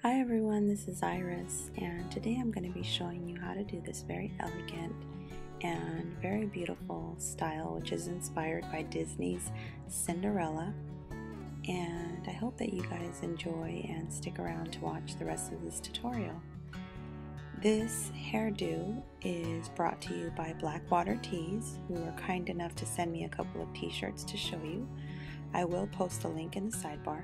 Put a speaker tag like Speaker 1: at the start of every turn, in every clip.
Speaker 1: Hi everyone, this is Iris, and today I'm going to be showing you how to do this very elegant and very beautiful style, which is inspired by Disney's Cinderella. And I hope that you guys enjoy and stick around to watch the rest of this tutorial. This hairdo is brought to you by Blackberry Tees, who were kind enough to send me a couple of t-shirts to show you. I will post a link in the sidebar.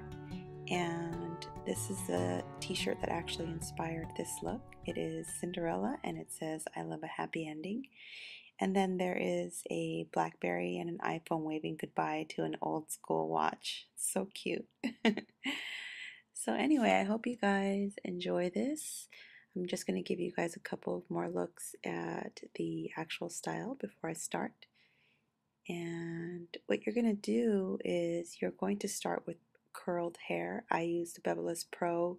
Speaker 1: And this is the t-shirt that actually inspired this look. It is Cinderella and it says I love a happy ending. And then there is a Blackberry and an iPhone waving goodbye to an old school watch. So cute. So anyway, I hope you guys enjoy this. I'm just going to give you guys a couple of more looks at the actual style before I start. And what you're going to do is you're going to start with curled hair. I used the Bebeless Pro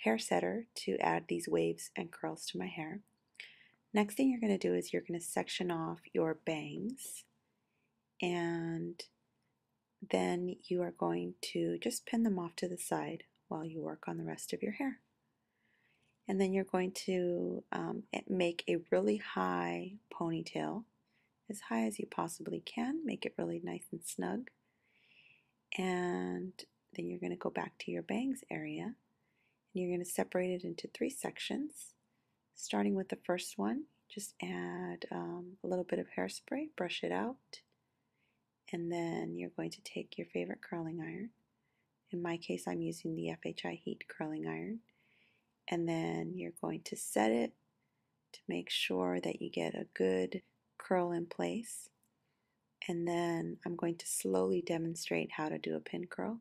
Speaker 1: hair setter to add these waves and curls to my hair. Next thing you're going to do is you're going to section off your bangs, and then you are going to just pin them off to the side while you work on the rest of your hair. And then you're going to make a really high ponytail, as high as you possibly can. Make it really nice and snug. And then you're going to go back to your bangs area, and you're going to separate it into 3 sections. Starting with the first one, just add a little bit of hairspray, brush it out, and then you're going to take your favorite curling iron. In my case, I'm using the FHI Heat curling iron. And then you're going to set it to make sure that you get a good curl in place. And then I'm going to slowly demonstrate how to do a pin curl.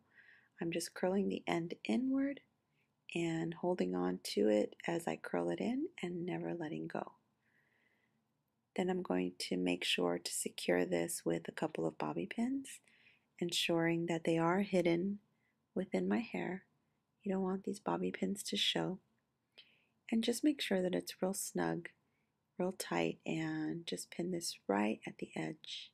Speaker 1: I'm just curling the end inward and holding on to it as I curl it in and never letting go. Then I'm going to make sure to secure this with a couple of bobby pins, ensuring that they are hidden within my hair. You don't want these bobby pins to show. And just make sure that it's real snug, real tight, and just pin this right at the edge.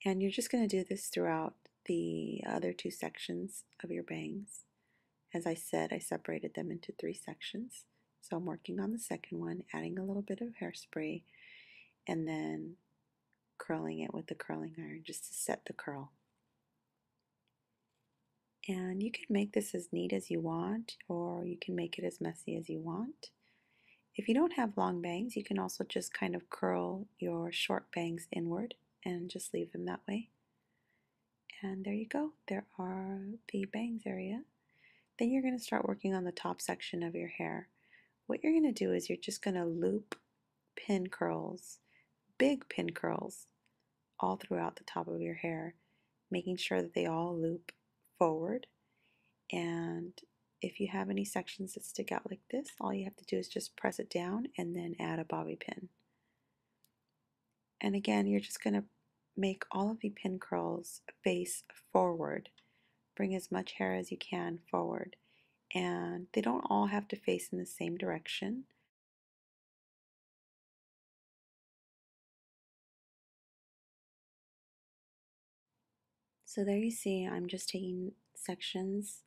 Speaker 1: And you're just going to do this throughout the other 2 sections of your bangs. As I said, I separated them into 3 sections. So I'm working on the second one, adding a little bit of hairspray, and then curling it with the curling iron just to set the curl. And you can make this as neat as you want, or you can make it as messy as you want. If you don't have long bangs, you can also just kind of curl your short bangs inward and just leave them that way. And there you go. There are the bangs area. Then you're going to start working on the top section of your hair. What you're going to do is you're just going to loop pin curls, big pin curls, all throughout the top of your hair, making sure that they all loop forward. And if you have any sections that stick out like this, all you have to do is just press it down and then add a bobby pin. And again, you're just going to make all of the pin curls face forward. Bring as much hair as you can forward. And they don't all have to face in the same direction. So there you see, I'm just taking sections,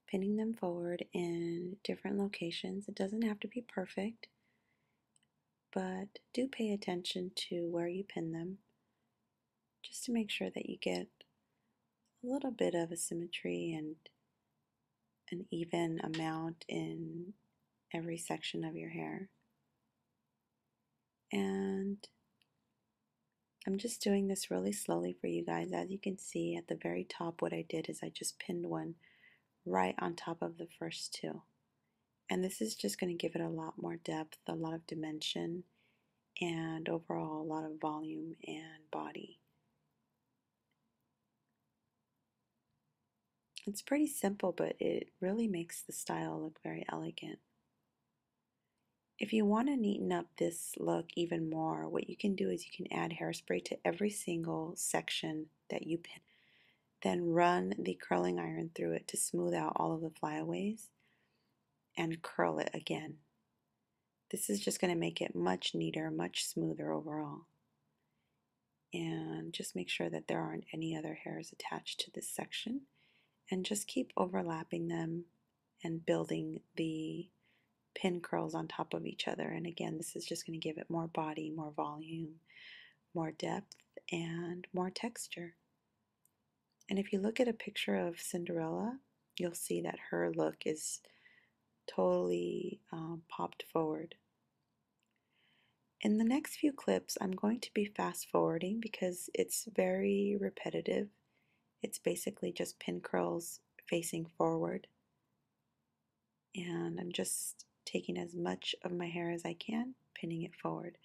Speaker 1: pinning them forward in different locations. It doesn't have to be perfect, but do pay attention to where you pin them, just to make sure that you get a little bit of a symmetry and an even amount in every section of your hair. And I'm just doing this really slowly for you guys. As you can see at the very top, what I did is I just pinned one right on top of the first 2. And this is just going to give it a lot more depth, a lot of dimension, and overall a lot of volume and body. It's pretty simple, but it really makes the style look very elegant. If you want to neaten up this look even more, what you can do is you can add hairspray to every single section that you pin. Then run the curling iron through it to smooth out all of the flyaways and curl it again. This is just going to make it much neater, much smoother overall. And just make sure that there aren't any other hairs attached to this section. And just keep overlapping them and building the pin curls on top of each other. And again, this is just going to give it more body, more volume, more depth, and more texture. And if you look at a picture of Cinderella, you'll see that her look is totally popped forward. In the next few clips, I'm going to be fast forwarding because it's very repetitive. It's basically just pin curls facing forward. And I'm just taking as much of my hair as I can, pinning it forward.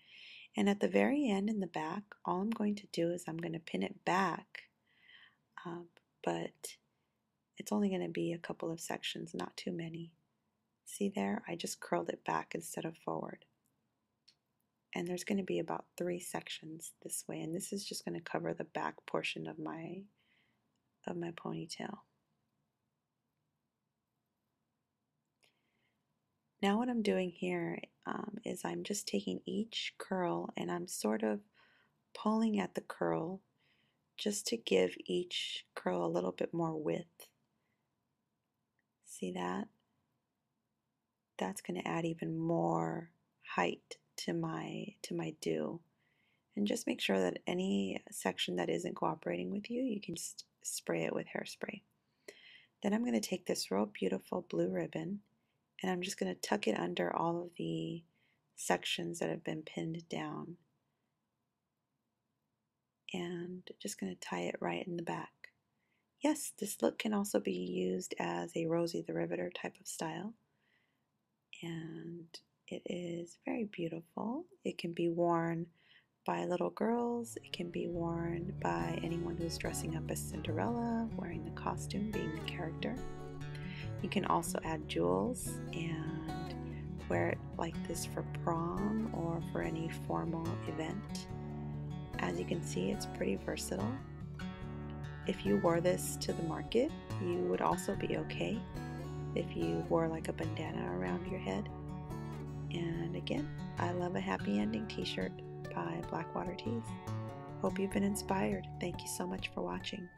Speaker 1: And at the very end in the back, all I'm going to do is I'm going to pin it back, but it's only going to be a couple of sections, not too many. See there? I just curled it back instead of forward. And there's going to be about 3 sections this way, and this is just going to cover the back portion of my ponytail. Now what I'm doing here is I'm just taking each curl and I'm sort of pulling at the curl just to give each curl a little bit more width. See that? That's going to add even more height to my do. And just make sure that any section that isn't cooperating with you, you can just spray it with hairspray. Then I'm going to take this real beautiful blue ribbon and I'm just going to tuck it under all of the sections that have been pinned down. And just going to tie it right in the back. Yes, this look can also be used as a Rosie the Riveter type of style. And it is very beautiful. It can be worn by little girls. It can be worn by anyone who's dressing up as Cinderella, wearing the costume, being the character. You can also add jewels and wear it like this for prom or for any formal event. As you can see, it's pretty versatile. If you wore this to the market, you would also be okay if you wore like a bandana around your head. And again, I love a happy ending t-shirt by Blackwater Tees. Hope you've been inspired. Thank you so much for watching.